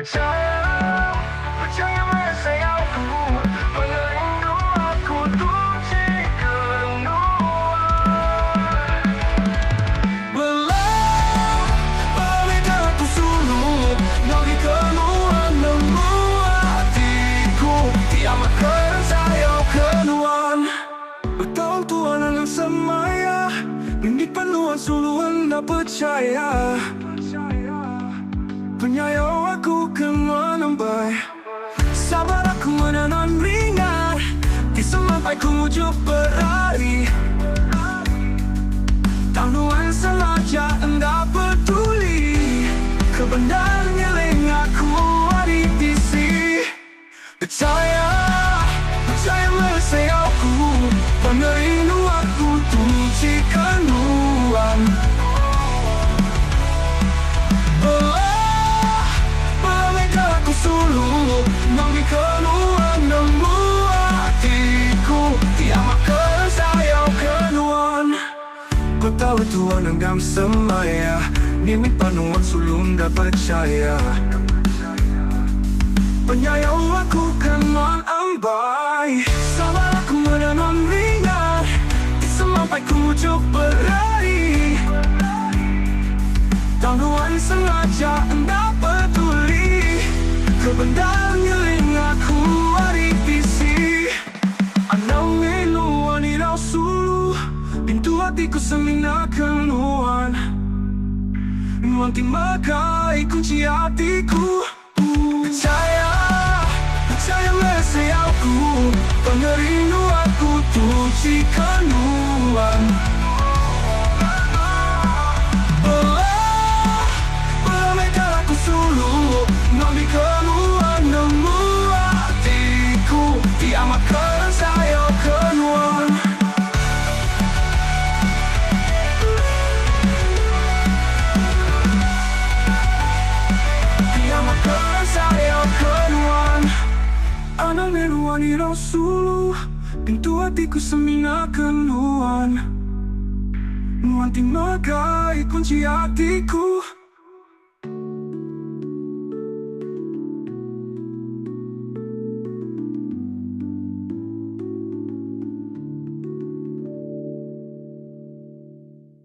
Percaya, percayalah sayangku, pengerindu aku tuh jika nuan. Belau, berbeda ku suluk, nagi kenuan nemu hatiku, tiamat keren saya kenuan. Betul Tuhan yang semaya, ini penuhan suluan tak percaya. Penyayang aku kenuan ambai, sabar aku menahan ringan, di sampai ku mujuk berlari. Tanggungan sengaja enggak peduli, kebenaran nyeling aku hari bisi. Percaya, percaya mesayauku, pengerindu aku tuji kenuan. Suluk, nanggi kenuan nemu hatiku, tiamat keren sayang kenuan. Ku tahu Tuhan enggam semaya, nimit panuan sulung dah percaya. Penyayang aku kenuan ambai, sabar aku menahan ringan, di sampai ku mujuk berlari. Tanggungan sengaja enggak peduli, kebenaran nyeling aku hari bisi. Anang menuan irau sulu, pintu hatiku semina kenuan. Nuan timakai kunci hatiku. Percaya, percaya mesayauku, pengerindu aku tuji kenuan. Ngambil kenuan nemu hatiku, tiamat keren saya kenuan. Tiamat keren saya kenuan. Anang menuan irau sulu, pintu hatiku semina kenuan. Nuan timakai kunci hatiku.